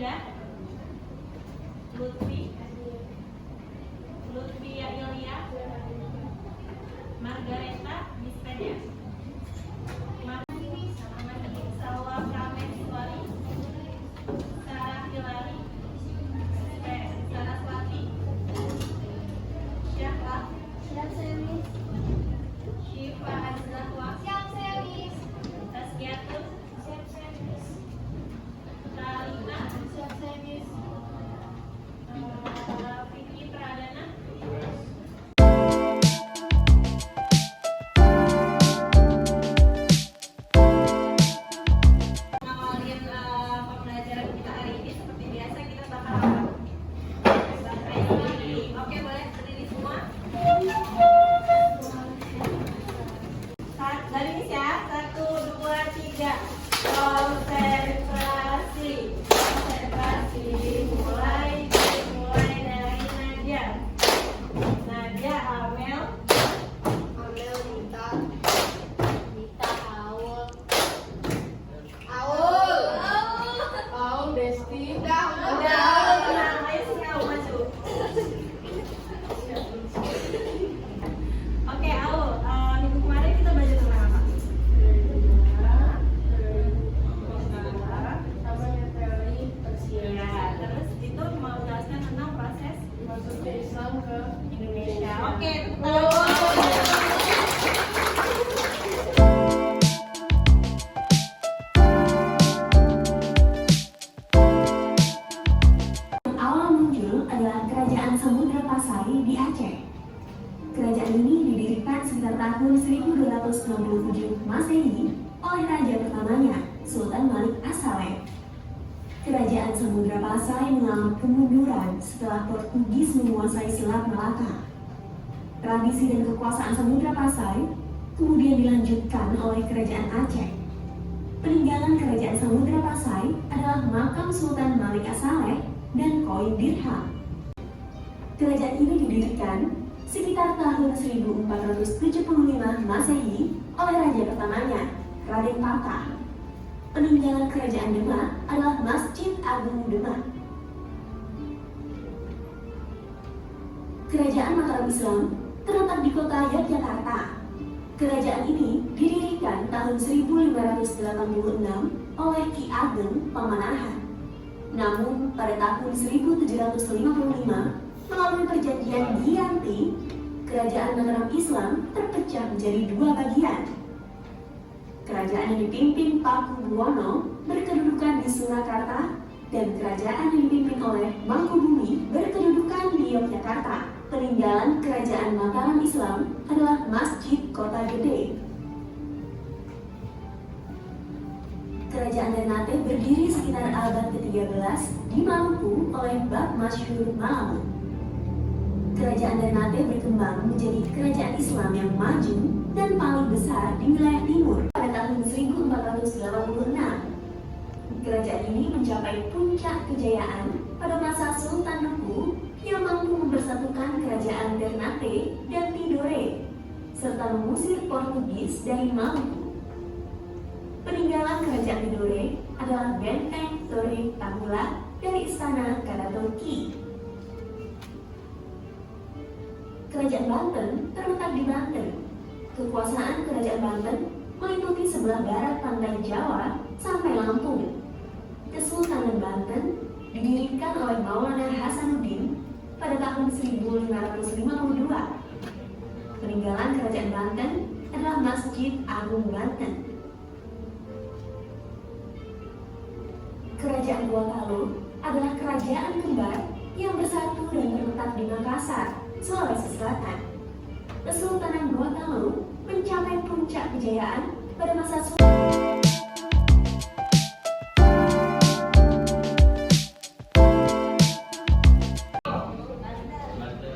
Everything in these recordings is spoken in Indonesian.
Adinda, Lutfia Ilya, Margareta Dispeda, Salwa Prameswari, Sarah Hilari, Saraswati, Syahla, Syifa Azlahwa, Tasgiatul, Talita, Vicky Pradana. Ngawalin pembelajaran kita hari ini seperti biasa kita bakal lagi. Oke, boleh berdiri semua. Dari ini ya, 1, 2, 3. Konsentrasi, mulai dari Nadia, Amel, Mita, Aul, Desti, udah, tenang, ayo semua maju. Oke, Aul, minggu kemarin kita belajar tentang apa? Ya, terus itu mau jelaskan tentang proses masuknya Islam ke Indonesia. Oke, Awal muncul adalah Kerajaan Samudra Pasai di Aceh. Kerajaan ini didirikan sekitar tahun 1267 Masehi oleh raja pertamanya, Sultan Malik As-Saleh. Kerajaan Samudra Pasai mengalami kemunduran setelah Portugis menguasai Selat Malaka. Tradisi dan kekuasaan Samudra Pasai kemudian dilanjutkan oleh Kerajaan Aceh. Peninggalan Kerajaan Samudra Pasai adalah makam Sultan Malik As-Saleh dan koin dirham. Kerajaan ini didirikan sekitar tahun 1475 Masehi oleh raja pertamanya, Raden Patah. Peninggalan Kerajaan Demak adalah Masjid Agung Demak. Kerajaan Mataram Islam terletak di kota Yogyakarta. Kerajaan ini didirikan tahun 1586 oleh Ki Ageng Pamanahan. Namun pada tahun 1755 melalui perjanjian Giyanti, Kerajaan Mataram Islam terpecah menjadi dua bagian. Kerajaan yang dipimpin Paku Buwono berkedudukan di Surakarta dan kerajaan yang dipimpin oleh Mangkubumi berkedudukan di Yogyakarta. Peninggalan Kerajaan Mataram Islam adalah Masjid Kota Gede. Kerajaan Ternate berdiri sekitar abad ke-13 di Maluku oleh Bab Masyhur Malamun. Kerajaan Ternate berkembang menjadi kerajaan Islam yang maju dan paling besar di wilayah timur. Pada tahun 1486, kerajaan ini mencapai puncak kejayaan pada masa Sultan Nungku yang mampu mempersatukan kerajaan Ternate dan Tidore serta mengusir Portugis dari Maluku. Peninggalan kerajaan Tidore adalah benteng Torre Tambula dari Istana Karatonki. Kerajaan Banten terletak di Banten. Kekuasaan Kerajaan Banten meliputi sebelah barat pantai Jawa sampai Lampung. Kesultanan Banten didirikan oleh Maulana Hasanuddin pada tahun 1552. Peninggalan Kerajaan Banten adalah Masjid Agung Banten. Kerajaan Gorontalo adalah kerajaan kembar yang bersatu dan terletak di Makassar, Sulawesi Selatan. Kesultanan Gorontalo mencapai puncak kejayaan pada masa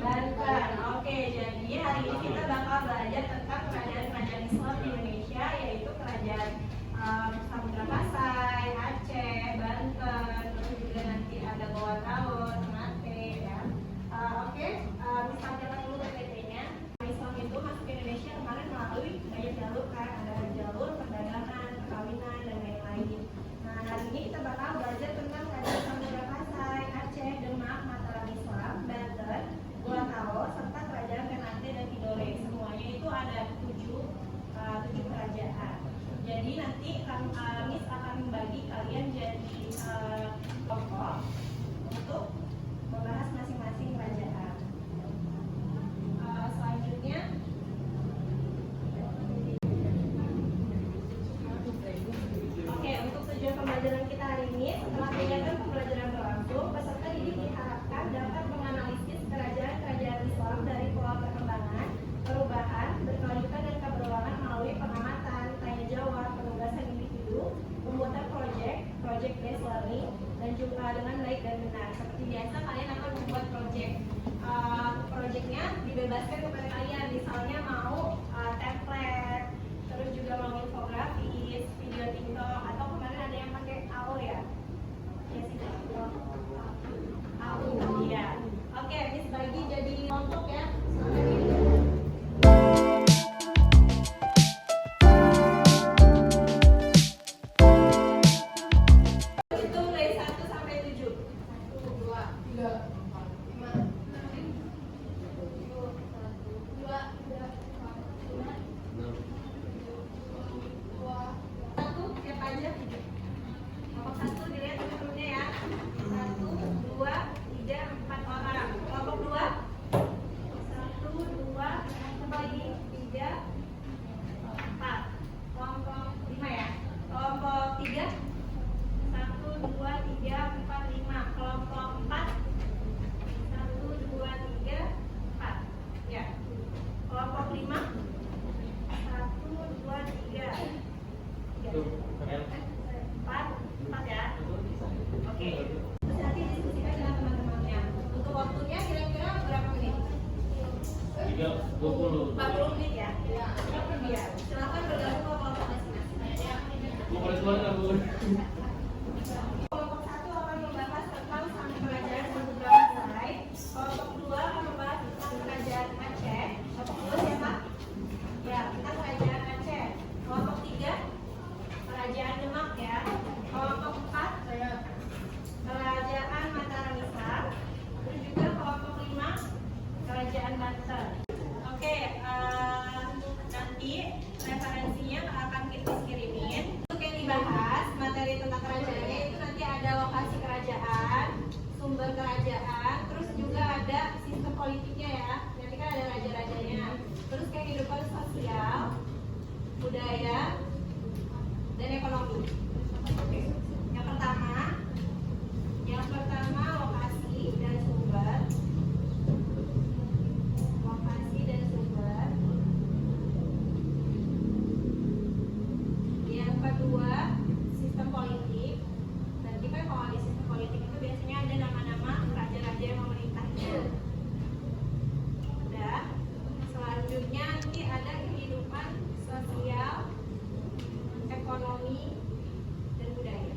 Banten. Oke, jadi hari ini kita bakal belajar tentang kerajaan-kerajaan Islam di Indonesia, yaitu kerajaan Samudra Pasai, Aceh, Banten, terus juga nanti ada Gorontalo, Ternate, ya. Oke, misalnya dulu PPT-nya. Islam itu masuk ke Indonesia kemarin melalui banyak jalur kan, ada jalur perdagangan nanti Miss akan membagi kalian jadi kelompok untuk membahas masing-masing kerajaan. Selanjutnya, oke, untuk tujuan pembelajaran kita hari ini, setelah kegiatan pembelajaran berlangsung, peserta didik diharapkan dapat menganalisis kerajaan-kerajaan Islam dari pola perkembangan, perubahan, berkelanjutan dan keberulangan melalui pengamatan, tanya jawab, penugasan individu, pembuatan project based learning, dan juga dengan baik dan benar. Seperti biasa, kalian akan membuat projectnya dibebaskan kepada kalian. Misalnya mau template, terus juga mau infografis, video TikTok, atau kemarin ada yang pakai AO ya? Ya sih, AO, iya. Oke, Miss bagi jadi kelompok ya. Hitung dari 1 sampai 7. 1, 2, 3, 4, 5, 1, siapa aja? Kelompok 1 dilihat teman-temannya ya. 1, 2, 3, 4 orang. Kelompok 2, 1, 2, satu lagi, 3, 4. Kelompok 5 ya. Kelompok 3, 1, 2, 3, 4, 5. Kelompok 4, 1, 2, 3, 4. Ya. Kelompok 5, 1, 2, 3. 4 ya. Oke. Terus nanti diskusikan dengan teman-temannya. Untuk waktunya kira-kira berapa menit? 40 menit ya. Iya. Silakan bergabung ke kelompok masing-masing. Kelompok 1 akan membahas tentang sang kerajaan Samudra Pasai. Kelompok 2 akan membahas tentang kerajaan Aceh. Kelompok 2 siapa? Ya, kita kerajaan Aceh. Kelompok 3 kerajaan Demak ya. Kelompok 4 kerajaan Mataram Islam. Terus juga kelompok 5 kerajaan Banten. Oke, nanti referensinya akan kita kirimin. Untuk yang dibahas materi tentang kerajaannya itu nanti ada lokasi kerajaan, sumber kerajaan, terus juga ada sistem politiknya ya. Nanti kan ada raja-rajanya. Terus kehidupan sosial, budaya, dan ekonomi. Oke. Yang pertama lokasi dan sumber. Lokasi dan sumber. Yang kedua sistem politik. Nanti kan kalau di sistem politik itu biasanya ada nama-nama raja-raja yang memerintahnya. Udah. Selanjutnya nanti ada kehidupan sosial, ekonomi, dan budaya.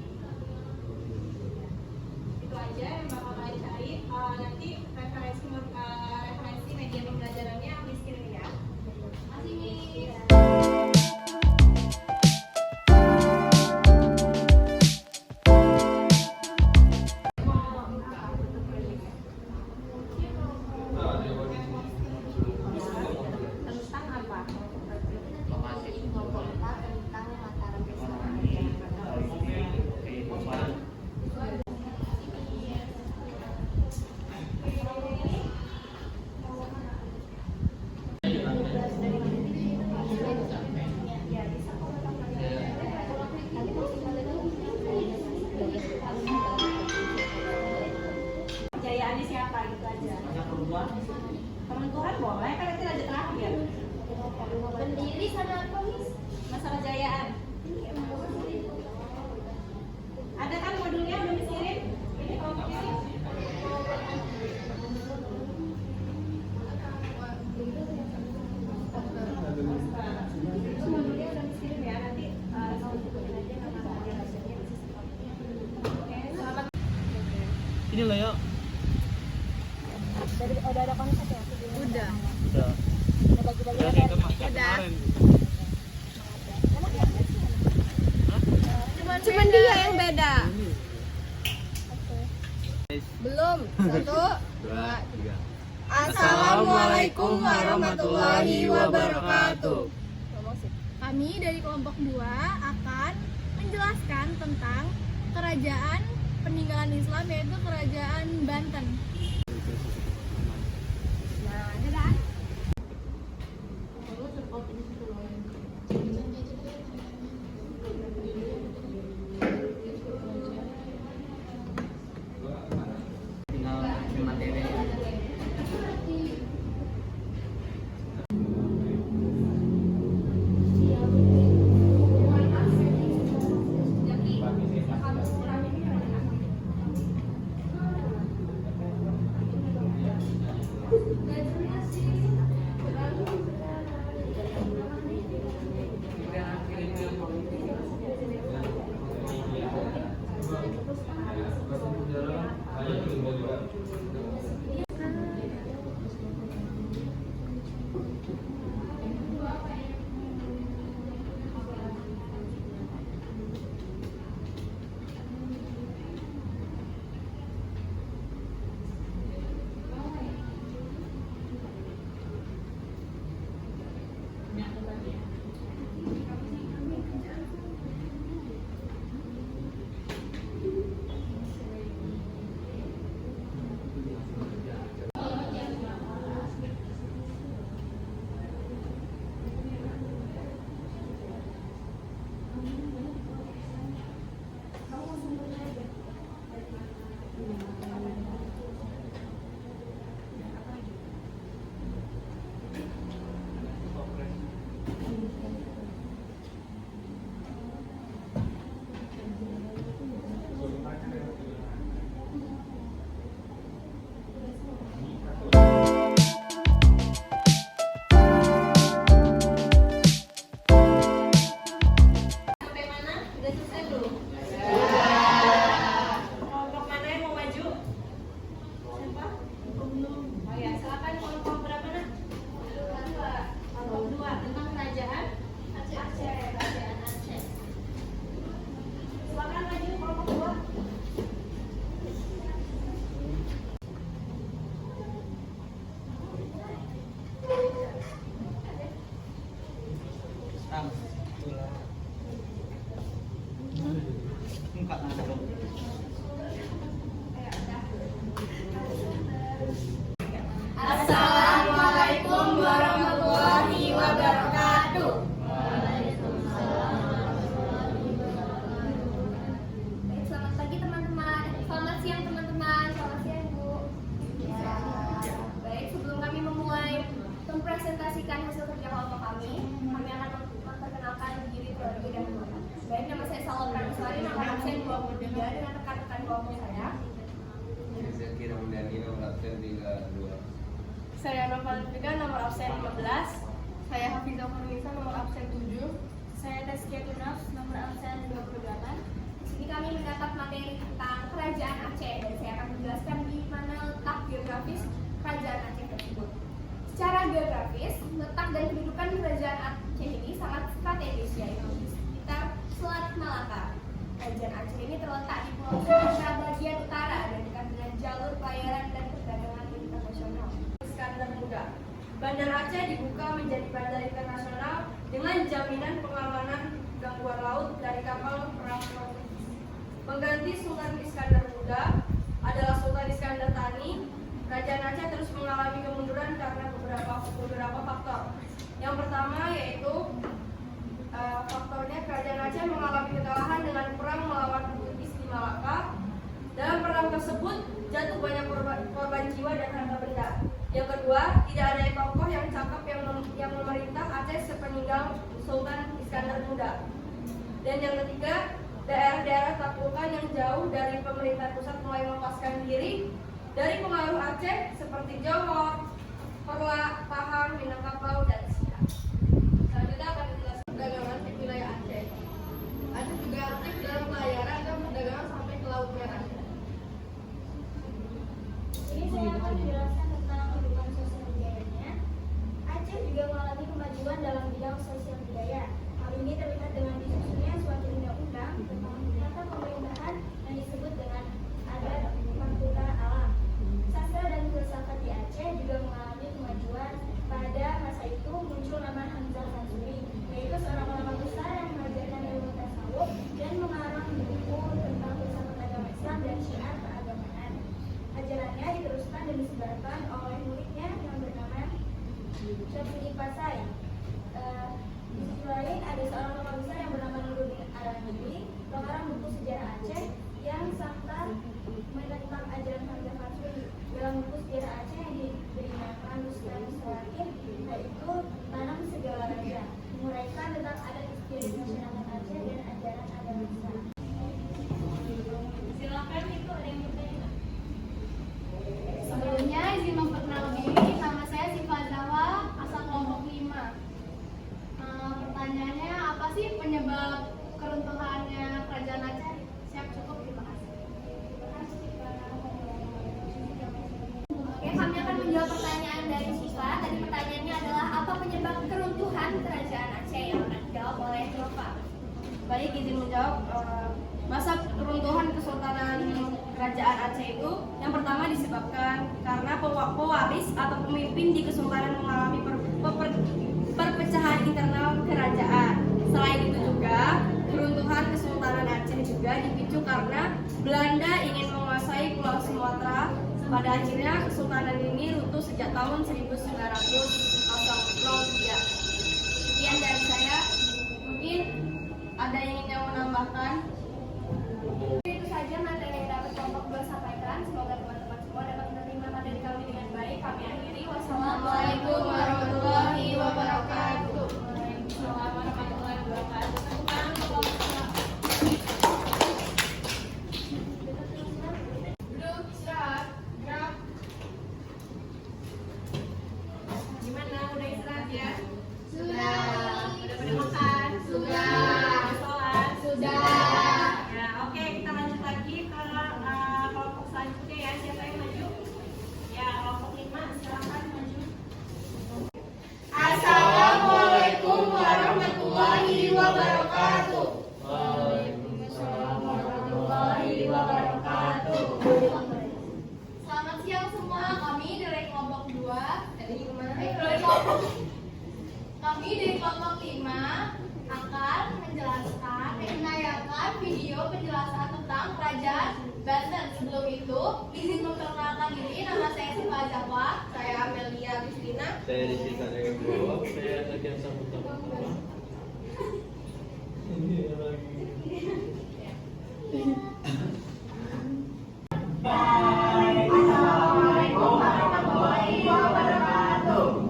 Itu aja yang bakal kalian cari. Nanti referensi media pembelajarannya Miss kirim ya. Masih Miss. Tentang apa? Kelompok 4 tentang Mataram Islam. Kejayaannya siapa gitu aja. Teman Tuhan boleh kan nanti raja terakhir. Pendiri sama apa Miss? Masa kejayaan. Ada kan modulnya udah Miss kirim? Ini kelompok ini. Itu modulnya udah Miss kirim ya. Nanti ikutin aja nama raja-rajanya. Oke, selamat. Ini loh yuk. Udah ada konsep ya? Udah. Udah bagi-bagi Udah apa? kayak kemarin. Cuman dia yang beda. Belum. 1, 2, 3. Assalamualaikum warahmatullahi wabarakatuh. Kami dari kelompok 2 akan menjelaskan tentang kerajaan peninggalan Islam, yaitu Kerajaan Banten. Nah, dadah. Tinggal ambil materi. Sampai mana? Udah selesai belum? Kelompok mana yang mau maju? Siapa? Oh ya, silakan kelompok berapa nak? Dua. Kelompok 2 tentang kerajaan Aceh. Kerajaan Aceh. Silakan maju kelompok 2. Assalamualaikum warahmatullahi wabarakatuh. Baik, selamat pagi teman-teman. Selamat siang teman-teman. Selamat siang Bu. Baik, sebelum kami memulai mempresentasikan hasil kerja kelompok kami akan memperkenalkan diri terlebih dahulu. Baik, nama saya Salwa Prameswari, nomor absen 23 dengan rekan-rekan kelompok saya. Saya Nova Lutfika, nomor absen 15. Saya Hafizah Furnisa, nomor absen 7. Saya Tazkia Tunaf, nomor absen 28. Di sini kami mendapat materi tentang Kerajaan Aceh dan saya akan menjelaskan di mana letak geografis Kerajaan Aceh tersebut. Secara geografis, letak dan kedudukan Kerajaan Aceh ini sangat strategis, yaitu di sekitar Selat Malaka. Kerajaan Aceh ini terletak di Pulau Sumatera bagian utara dan dekat dengan jalur pelayaran dan perdagangan internasional. Iskandar Muda. Bandar Aceh dibuka menjadi bandar internasional dengan jaminan pengamanan gangguan laut dari kapal perang Portugis. Mengganti Sultan Iskandar Muda adalah Sultan Iskandar Thani. Kerajaan Aceh terus mengalami kemunduran karena beberapa faktor. Yang pertama yaitu faktornya kerajaan Aceh mengalami kekalahan dengan perang melawan Portugis di Malaka. Dalam perang tersebut jatuh banyak korban jiwa dan harta benda. Yang kedua, tidak ada tokoh yang cakap yang memerintah Aceh sepeninggal Sultan Iskandar Muda. Dan yang ketiga, daerah-daerah taklukan yang jauh dari pemerintah pusat mulai melepaskan diri dari pengaruh Aceh seperti Johor, Perla, Pahang, Minangkabau, dan Siak. Selanjutnya akan dijelaskan perdagangan di wilayah Aceh. Aceh juga aktif dalam pelayaran dan perdagangan sampai ke Laut Merah. Ini saya akan menjelaskan tentang kehidupan sosial budayanya. Aceh juga mengalami kemajuan dalam bidang sosial budaya. Hal ini terlihat dengan disusunnya suatu undang-undang tentang tata pemerintahan yang disebut dengan Adat Pertukaran Alam. Sastra dan filsafat di Aceh juga mengalami kemajuan pada masa itu keruntuhannya kerajaan Aceh. Siap, cukup, terima kasih. Oke, kami akan menjawab pertanyaan dari siswa. Tadi pertanyaannya adalah apa penyebab keruntuhan kerajaan Aceh, yang akan dijawab oleh Bapak. Baik, izin menjawab. Masa keruntuhan Kesultanan Kerajaan Aceh itu yang pertama disebabkan karena pewaris atau pemimpin di kesultanan mengalami perpecahan internal kerajaan. Selain itu juga keruntuhan Kesultanan Aceh juga dipicu karena Belanda ingin menguasai Pulau Sumatera. Pada akhirnya kesultanan ini runtuh sejak tahun 1903. Sekian dari saya. Mungkin ada yang ingin menambahkan? Itu saja materi yang dapat kelompok 2 sampaikan. Semoga teman-teman semua dapat menerima materi kami dengan baik. Kami akhiri. Wassalamualaikum warahmatullahi wabarakatuh. Waalaikumsalam warahmatullahi wabarakatuh. Sekarang kelompok 2. Duduk, istirahat, gerak. Gimana? Udah istirahat ya? Sudah. Udah pada makan? Sudah. Sholat? Sudah. Ya, oke, kita lanjut lagi ke kelompok selanjutnya ya. Siapa yang maju? Ya, kelompok 5, silakan maju. Assalamualaikum warahmatullahi wabarakatuh. Waalaikumsalam warahmatullahi wabarakatuh. Selamat siang semua. Kami dari kelompok 2. Kami dari kelompok 5 akan menayangkan video penjelasan tentang Kerajaan Banten. Sebelum itu, izin memperkenalkan diri. Nama saya Siva Jafar. Saya Amelia Christina. Saya Rizky Kadego. Saya Tekian Saputra. Ini lagi. Assalamualaikum warahmatullahi wabarakatuh.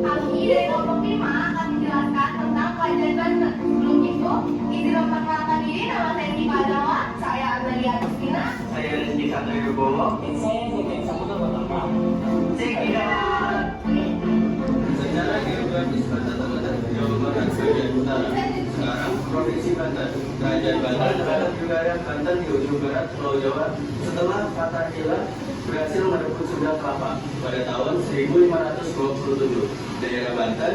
Kami dari kelompok 5 akan menjelaskan tentang Kerajaan Banten. Sebelum itu, izin memperkenalkan diri. Nama saya Siva Jafar. Saya Amelia Christina. Saya Rizky Kadego. Saya Tekian Saputra. Saya kira Secara geografis Banten terletak di Jawa Barat bagian utara. Sekarang Provinsi Banten. Kerajaan Banten terhadap wilayah Banten di ujung barat Pulau Jawa setelah Fatah Hilah berhasil merebut Sunda Kelapa pada tahun 1527. Daerah Banten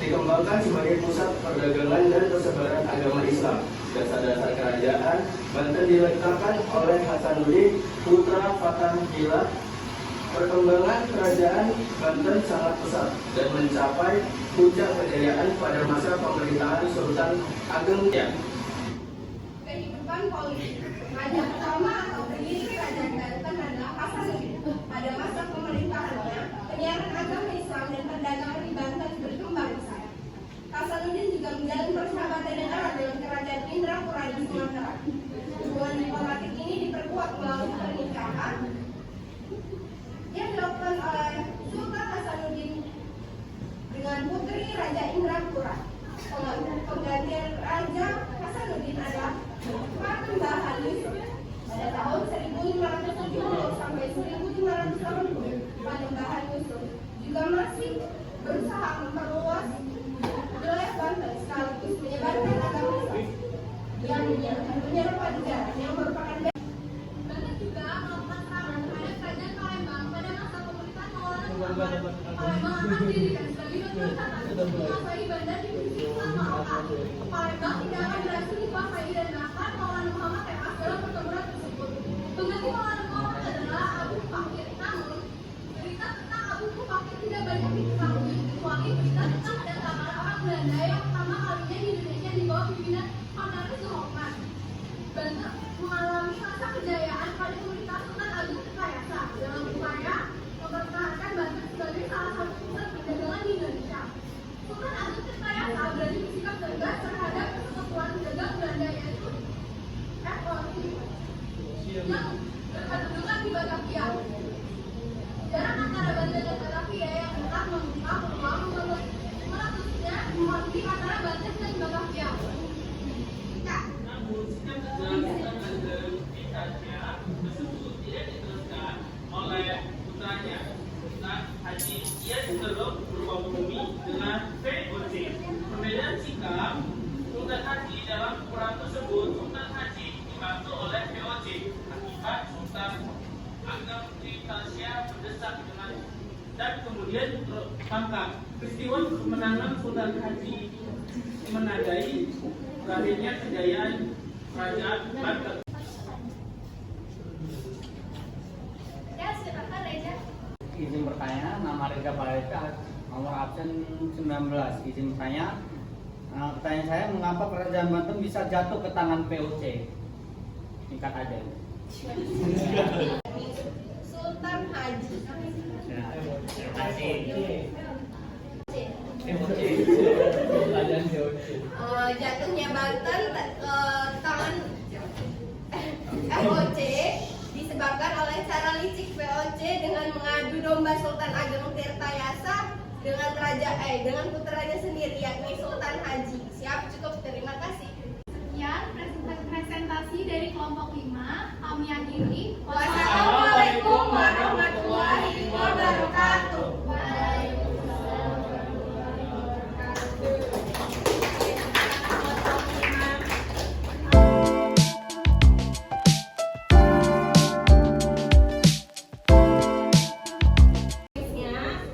dikembangkan sebagai pusat perdagangan dan persebaran agama Islam. Dasar-dasar kerajaan Banten diletakkan oleh Hasanuddin, putra Fatah Hilah. Perkembangan kerajaan Banten sangat pesat dan mencapai puncak kejayaan pada masa pemerintahan Sultan Ageng. Kehidupan politik. Raja pertama atau pendiri Kerajaan Banten adalah Hasanuddin. Pada masa pemerintahannya, penyiaran agama Islam dan perdagangan di Banten berkembang pesat. Hasanuddin juga menjalin persahabatan yang erat dengan Kerajaan Indrapura di Sumatera. Hubungan diplomatik ini diperkuat melalui pernikahan yang dilakukan oleh Sultan Hasanuddin dengan putri Raja Indrapura. Penggantian Raja Hasanuddin adalah Panembahan Yusuf. Pada tahun 1570 sampai 1580, Panembahan Yusuf juga masih berusaha memperluas wilayah Banten sekaligus menyebarkan agama Islam yang menyerupai negara yang merupakan Banten juga melakukan serangan terhadap Kerajaan Palembang pada masa pemerintahan Maulana Muhammad. Palembang akan didirikan sebagai batu loncatan menguasai bandar di sisi utama Makkah. Palembang tidak akan berhasil dikuasai dan akan Maulana Muhammad tewas dalam pertempuran tersebut. Pengganti Maulana Muhammad adalah Abu Bakir. Namun, berita tentang Abu Bakir tidak banyak diketahui kecuali berita tentang kedatangan orang Belanda yang pertama kalinya di Indonesia di bawah pimpinan Cornelis Suharman. Banten mengalami masa kejayaan pada pemerintahan Sultan Agung Kekayasa dalam upaya mempertahankan Banten sebagai salah satu pusat perdagangan di Indonesia. Sultan Agung Kekayasa berani bersikap tegas terhadap persekutuan dagang Belanda yaitu FOC yang berkedudukan di Batavia. Jarak antara Banten dan Batavia yang dekat membuka peluang meletusnya konflik antara Banten dan Batavia. Namun, sikap tegas dan identitasnya tersebut tidak diteruskan oleh putranya, Sultan Haji Yassir berubah bumi dengan VOC. Perbedaan sikap Sultan Haji Maka peristiwa kemenangan Sultan Haji menandai berakhirnya kejayaan Kerajaan Banten. Ya, silakan Reza. Izin bertanya, nama Reza Paleka, nomor absen 19. Izin bertanya, pertanyaan saya, mengapa Kerajaan Banten bisa jatuh ke tangan POC? Singkat aja. Sultan Haji. Terima kasih. Jatuhnya Banten ke tangan POC disebabkan oleh cara licik POC dengan mengadu domba Sultan Ageng Tirtayasa dengan putranya sendiri yakni Sultan Haji. Siap, cukup, terima kasih. Sekian presentasi dari kelompok 5. Kami akhiri. Wassalamualaikum warahmatullahi wabarakatuh.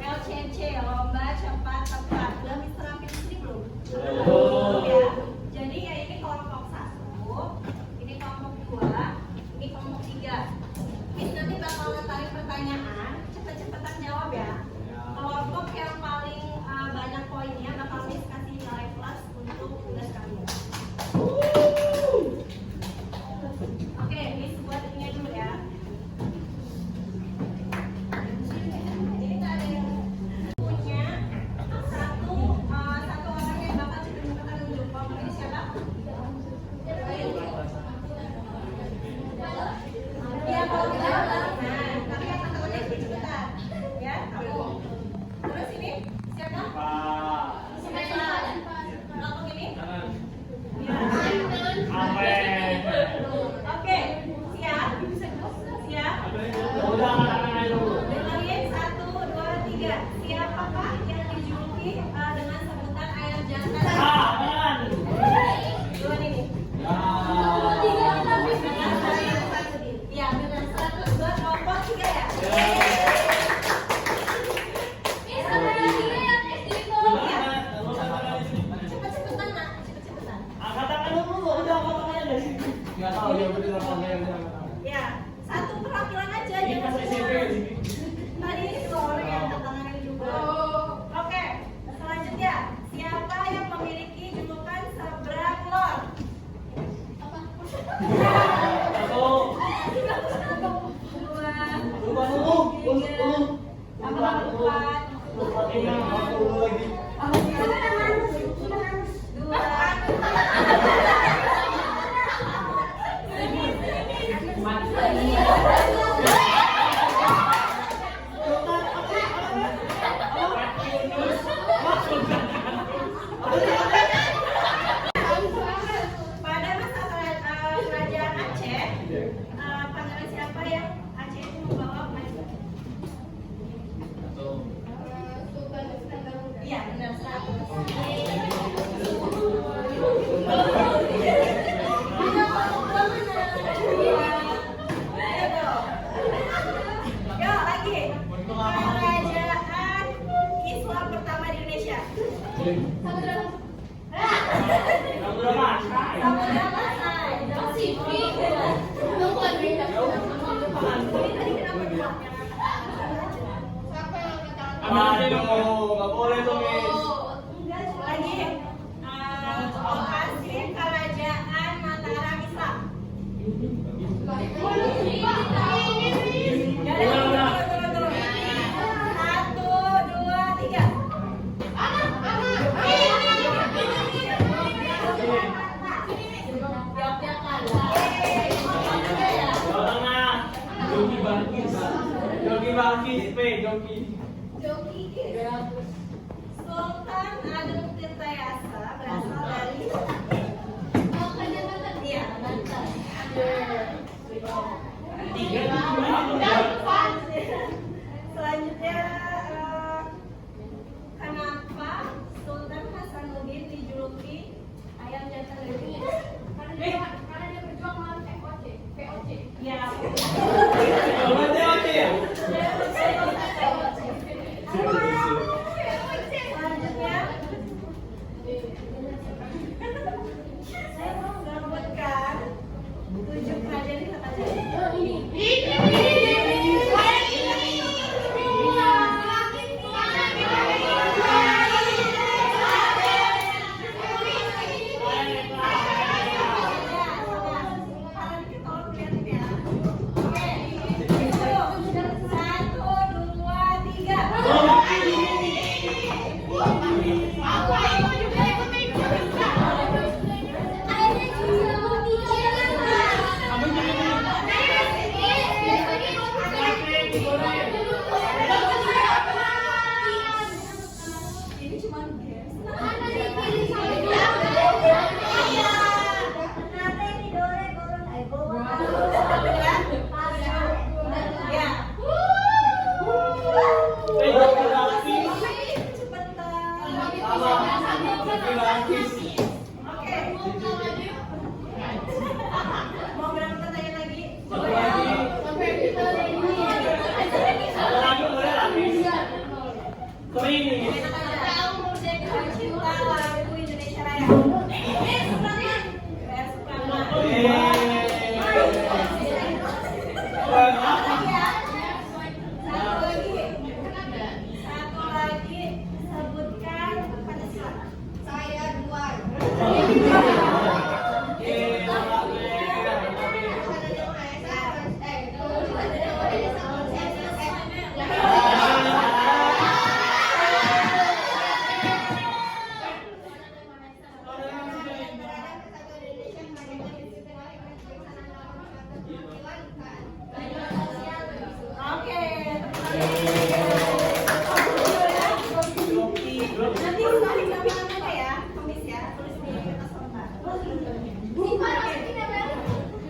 LCC, lomba cepat tepat. Udah Mr. Rafi di sini belum? Belum. Ya. Jadi ya ini kelompok 1, ini kelompok 2, ini kelompok 3. Ini nanti bakal ngetarik pertanyaan, cepet-cepetan jawab ya. Kelompok yang paling banyak poinnya bakal Miss kasih nilai plus untuk tugas kalian. Oke, Miss buat ini dulu ya. Ini tak ada yang punya satu orang yang bakal cepet-cepetan nunjuk. Kelompok ini siapa? Iya, kalau kita nah, tapi yang teman-temannya cepet-cepetan. Ya, kamu. Terus ini siapa? Siapa? Kelompok ini? Ya. Oke, siap? Siap? Dengerin 1, 2, 3. Siapakah yang dijuluki dengan sebutan ayam jantan? Duluan ini. Iya, benar. 100 buat kelompok 3 ya? Cepet-cepetan, Nak. Cepet-cepetan. Nggak tahu ya bener apa enggak yang Ya, satu perwakilan aja jangan semua. Tadi ini 2 orang yang angkat tangan juga. Oke, selanjutnya siapa yang memiliki julukan seberang lor? Pada masa kerajaan Aceh, pangeran siapa yang Aceh itu membawa kemajuan? Iya, benar. 100. Yuk lagi. Kerajaan Islam pertama di Indonesia. Samudra Pasai. Pasifik. nggak boleh tuh Miss. Lagi. Lokasi kerajaan Mataram Islam. Turun. 1, 2, 3. Joki. Sultan Ageng Tirtayasa berasal dari Iya, Banten. Selanjutnya kenapa Sultan Hasanuddin dijuluki ayam jantan dari Karena dia berjuang melawan POC. Ya.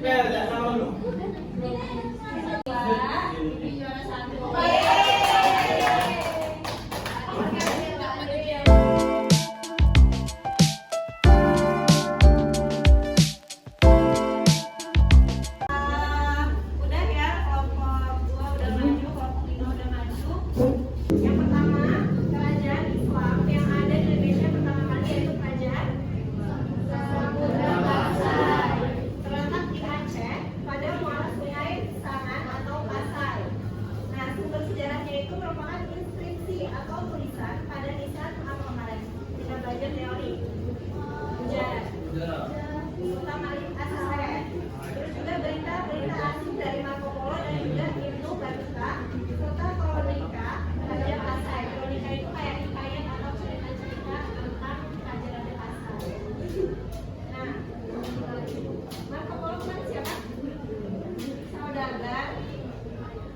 Pel, jangan sama lu. Ini juara 1. Udah ya, kelompok 2 udah maju, kelompok 5 udah maju. Yang pertama, kerajaan Islam yang ada di Indonesia pertama kali yaitu kerajaan Samudra Pasai. Terletak di Aceh pada muara sungai Sangan atau Pasai. Nah, sumber sejarahnya itu merupakan inskripsi atau tulisan pada nisan apa kemarin? Kita belajar teori. Sultan Malik As-Saleh. Terus juga berita-berita asing dari Marco Polo dan juga Ibnu Battuta serta kronika Raja Pasai. Kronika itu kayak hikayat atau cerita-cerita tentang Raja-Raja Pasai. Nah, Marco Polo kemarin siapa?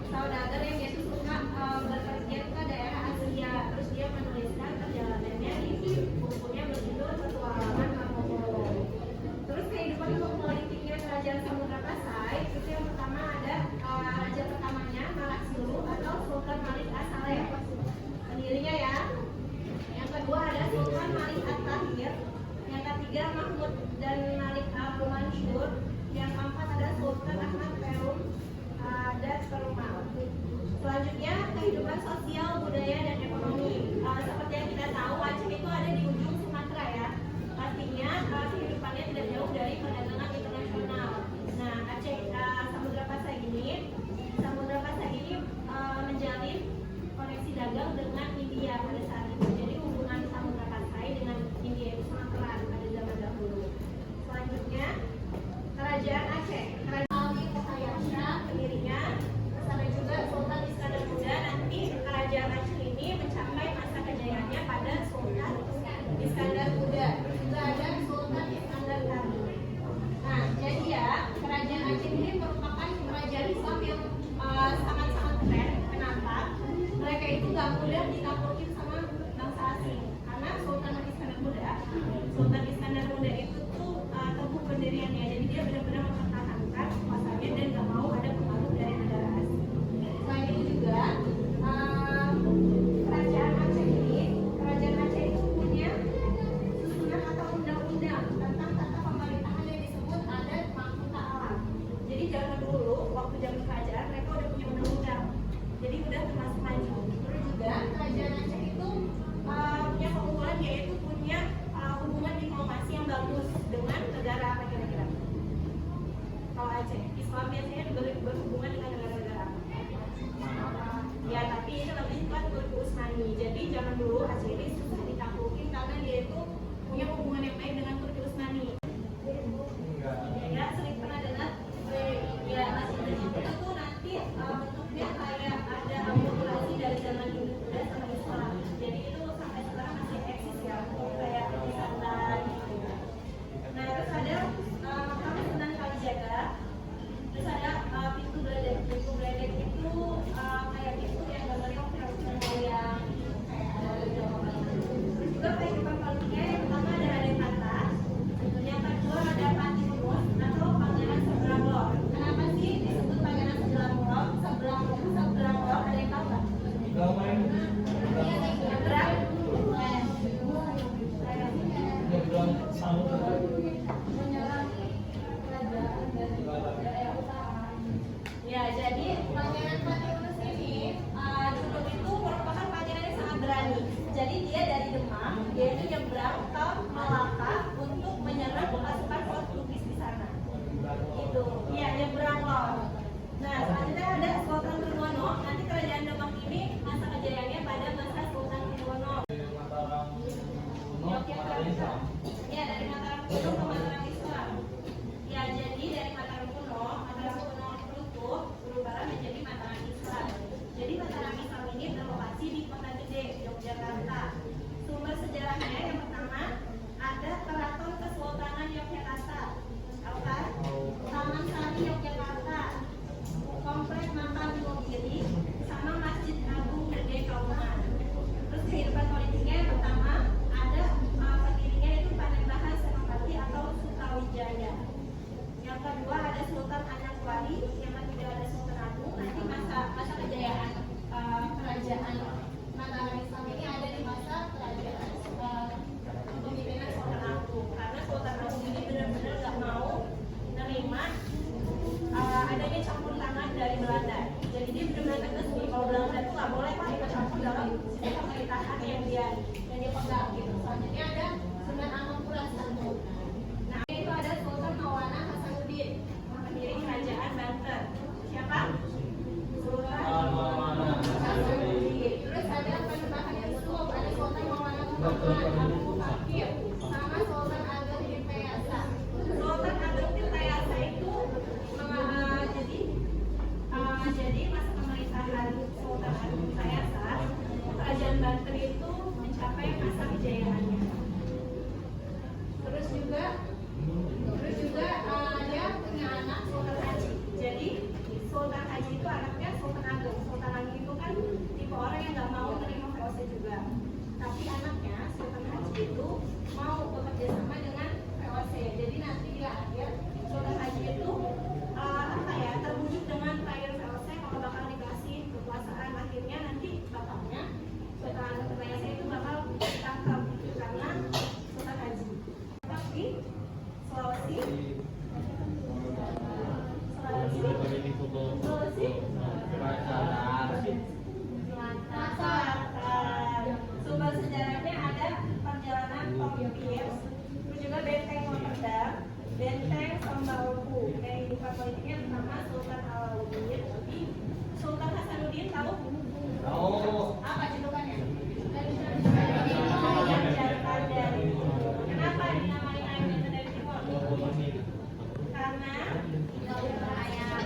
Saudagar yang dia tuh suka berpergian ke daerah Asia. Terus dia menuliskan perjalanannya di bukunya berjudul Petualangan Marco Polo. Terus kehidupan politiknya kerajaan Samudra Pasai itu yang pertama ada raja pertamanya Malaksiru atau Sultan Malik As-Saleh, pendirinya ya. Yang kedua ada Sultan Malik At-Tahir. Yang ketiga Mahmud dan Malik Abdul Mansur. Yang keempat ada Sultan Ahmad Perum dan Perumal. Selanjutnya kehidupan sosial, budaya dan ekonomi. Seperti yang kita tahu Aceh itu ada di ujung Sumatera ya. Pastinya kehidupannya tidak jauh dari perdagangan internasional. Nah, Aceh Samudra Pasai ini menjalin koneksi dagang dengan India pada saat itu. Jadi hubungan Samudra Pasai dengan India itu sangat erat pada zaman dahulu. Selanjutnya Kerajaan Aceh. Kerajaan pendirinya bersama juga Sultan Iskandar Muda. Nanti Kerajaan Aceh ini mencapai masa kejayaannya pada Sultan Iskandar Muda. Juga ada Sultan Iskandar Khan. Nah, jadi ya Kerajaan Aceh ini merupakan kerajaan Islam yang sangat-sangat keren. Kenapa? Mereka itu gak mudah ditaklukin sama bangsa asing. Karena Sultan Iskandar Muda itu tuh teguh pendiriannya. Jadi dia benar-benar mempertahankan kekuasaannya dan gak mau ada pengaruh dari negara asing. Selain itu juga Kerajaan Aceh itu punya susunan atau undang-undang tentang tata pemerintahan yang disebut adat mahkota alam. Jadi zaman dulu waktu zaman kerajaan mereka udah punya undang-undang. Jadi udah termasuk maju. Terus juga Kerajaan Aceh itu punya keunggulan yaitu punya hubungan diplomasi yang bagus dengan negara apa kira-kira? Kalau Aceh, Islam biasanya juga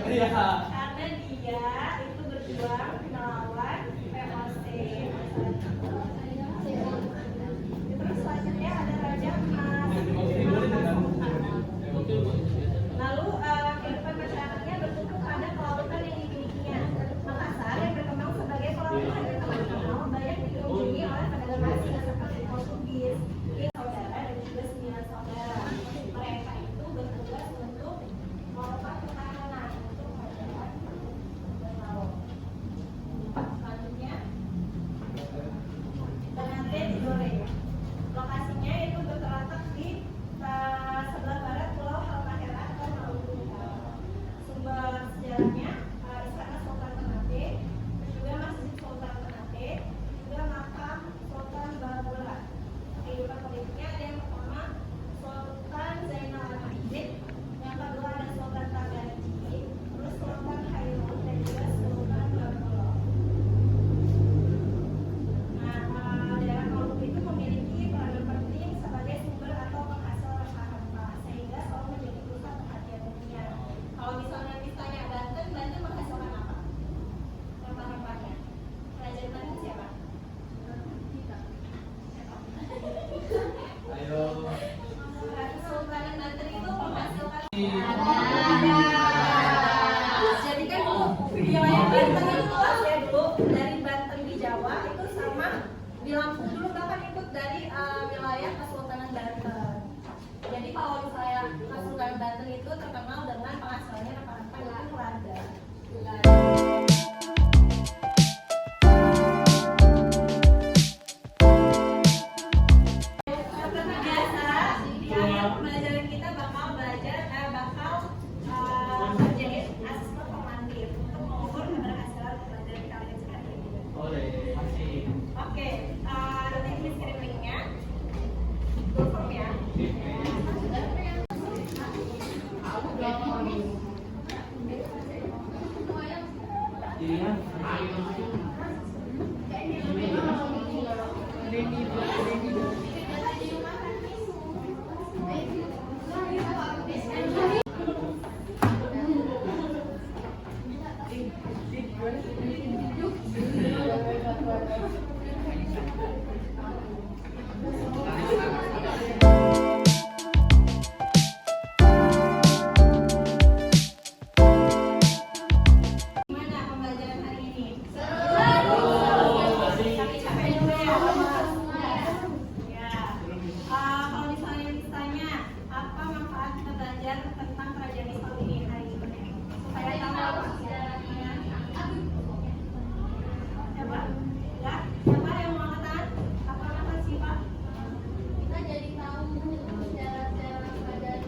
Iya. Karena dia itu berjuang melawan VOC. Terus selanjutnya ada Raja Emas. Lalu kehidupan masyarakatnya bertumpu pada kelautan yang dimilikinya. Makassar yang berkembang sebagai pelabuhan internasional banyak dikunjungi oleh pedagang asing seperti Portugis, saudara dan juga 9 saudara. Mereka itu bertugas untuk melakukan pertahanan untuk kerajaan dan laut. Selanjutnya Ternate Tidore. Lokasinya itu terletak di sebelah barat Pulau Halmahera atau Maluku Utara. Sumber sejarahnya Istana Sultan Ternate, juga Masjid Sultan Ternate, juga makam Sultan Babula. Kehidupan politiknya ada yang pertama Sultan Zainal Abidin, yang kedua ada Sultan Taganji, terus Sultan Hairun dan juga Sultan Babula. Nah, daerah Maluku itu memiliki peranan penting sebagai sumber atau penghasil rempah-rempah, sehingga selalu menjadi pusat perhatian dunia. Kalau misalnya ditanya Banten menghasilkan apa? Rempah-rempahnya. Kerajaan Banten siapa? Ayo. Kesultanan Banten itu menghasilkan jadi kan wilayah Banten itu luas ya dulu, dari Banten di Jawa itu sama di Lampung dulu bahkan ikut dari wilayah Kesultanan Banten. Jadi kalau misalnya Kesultanan Banten itu terkenal dengan penghasilannya rempah-rempah itu lada. Seperti biasa, di akhir pembelajaran kita bakal ngerjain asesmen formatif untuk mengukur keberhasilan pembelajaran kalian sekali. Boleh, masih. Oke, nanti Miss kirim linknya. Google Form ya. Iya. Gimana pembelajaran hari ini? Capek-capek juga ya? Ya. Kalau misalnya ditanya apa manfaat kita belajar tentang kerajaan Islam ini hari ini? Supaya tahu apa sejarahnya. Siapa? Ya? Siapa yang mau angkat tangan? Apa angkat sih Pak? Kita jadi tahu sejarah-sejarah kerajaan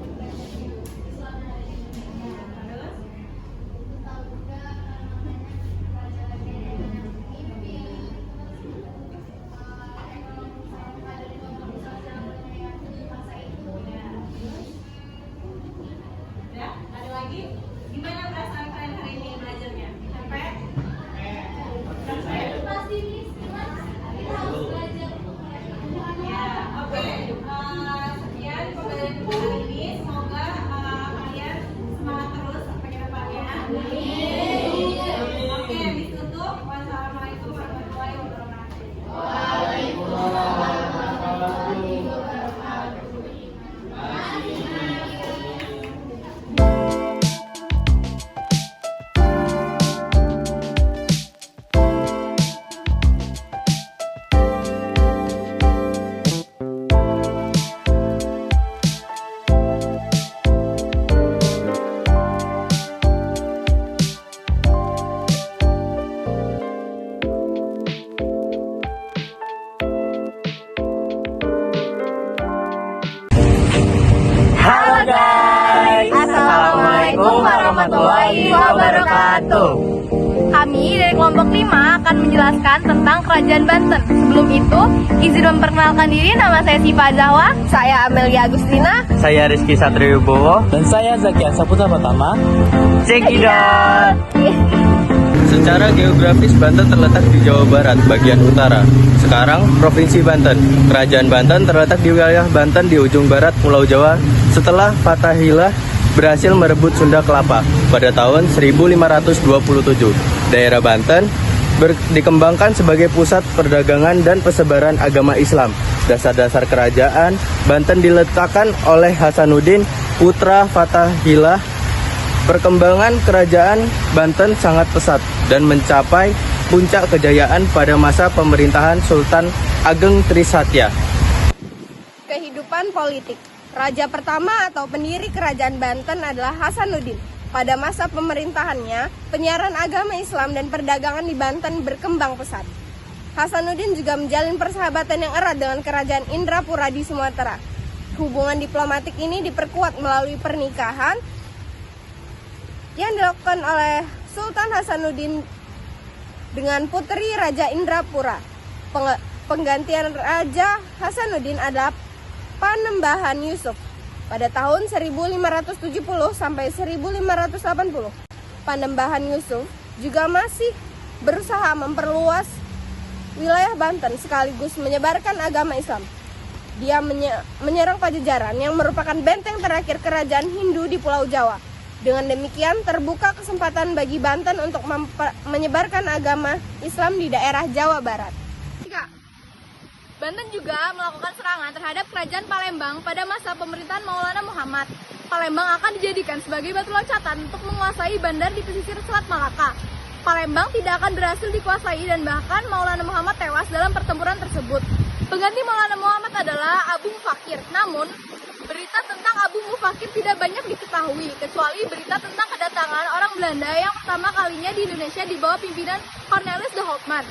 Islam hari ini. Terus? Tahu juga namanya kerajaan yang mimpi. Ya, ada lagi? Gimana perasaan kalian hari ini belajarnya? Capek? Capek? Pasti kita harus belajar. Ya, oke. Sekian pembelajaran kita hari ini. Semoga kalian semangat terus sampai ke depannya. Oke, ditutup. Wassalamualaikum warahmatullahi wabarakatuh. Halo guys, Assalamualaikum warahmatullahi wabarakatuh. Kami dari kelompok 5 akan menjelaskan tentang Kerajaan Banten. Sebelum itu, izin memperkenalkan diri. Nama saya Siva Zahwa. Saya Amelia Agustina. Saya Rizky Satriwibowo. Dan saya Zakia Saputra Pertama. Cekidot. Secara geografis Banten terletak di Jawa Barat bagian utara. Sekarang Provinsi Banten. Kerajaan Banten terletak di wilayah Banten di ujung barat Pulau Jawa. Setelah Fathahillah berhasil merebut Sunda Kelapa pada tahun 1527. Daerah Banten dikembangkan sebagai pusat perdagangan dan persebaran agama Islam. Dasar-dasar kerajaan Banten diletakkan oleh Hasanuddin, putra Fathahillah. Perkembangan kerajaan Banten sangat pesat dan mencapai puncak kejayaan pada masa pemerintahan Sultan Ageng Trisatya. Kehidupan politik. Raja pertama atau pendiri kerajaan Banten adalah Hasanuddin. Pada masa pemerintahannya, penyiaran agama Islam dan perdagangan di Banten berkembang pesat. Hasanuddin juga menjalin persahabatan yang erat dengan kerajaan Indrapura di Sumatera. Hubungan diplomatik ini diperkuat melalui pernikahan yang dilakukan oleh Sultan Hasanuddin dengan putri Raja Indrapura. Penggantian Raja Hasanuddin adalah Panembahan Yusuf pada tahun 1570 sampai 1580. Panembahan Yusuf juga masih berusaha memperluas wilayah Banten sekaligus menyebarkan agama Islam. Dia menyerang Pajajaran yang merupakan benteng terakhir kerajaan Hindu di Pulau Jawa. Dengan demikian terbuka kesempatan bagi Banten untuk menyebarkan agama Islam di daerah Jawa Barat. Banten juga melakukan serangan terhadap kerajaan Palembang pada masa pemerintahan Maulana Muhammad. Palembang akan dijadikan sebagai batu loncatan untuk menguasai bandar di pesisir Selat Malaka. Palembang tidak akan berhasil dikuasai dan bahkan Maulana Muhammad tewas dalam pertempuran tersebut. Pengganti Maulana Muhammad adalah Abu Mufakir. Namun, berita tentang Abu Mufakir tidak banyak diketahui, kecuali berita tentang kedatangan orang Belanda yang pertama kalinya di Indonesia di bawah pimpinan Cornelis de Houtman.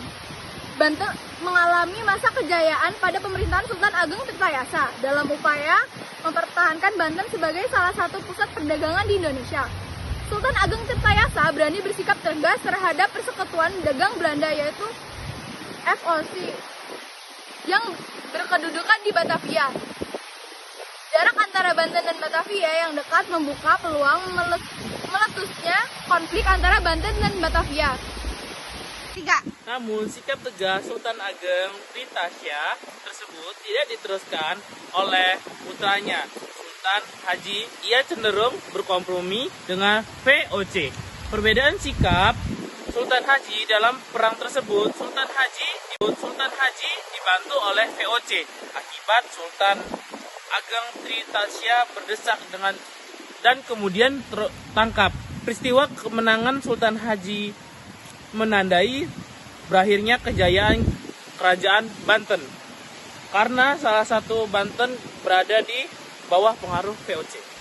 Banten mengalami masa kejayaan pada pemerintahan Sultan Ageng Tirtayasa dalam upaya mempertahankan Banten sebagai salah satu pusat perdagangan di Indonesia. Sultan Ageng Tirtayasa berani bersikap tegas terhadap persekutuan dagang Belanda yaitu FOC yang berkedudukan di Batavia. Jarak antara Banten dan Batavia yang dekat membuka peluang meletusnya konflik antara Banten dan Batavia. 3. Namun, sikap tegas Sultan Ageng Trisatya tersebut tidak diteruskan oleh putranya, Sultan Haji. Ia cenderung berkompromi dengan VOC. Perbedaan sikap Sultan Haji dalam perang tersebut, Sultan Haji dibantu oleh VOC. Akibat Sultan Ageng Trisatya berdesak dan kemudian tertangkap. Peristiwa kemenangan Sultan Haji menandai berakhirnya kejayaan kerajaan Banten karena salah satu Banten berada di bawah pengaruh VOC.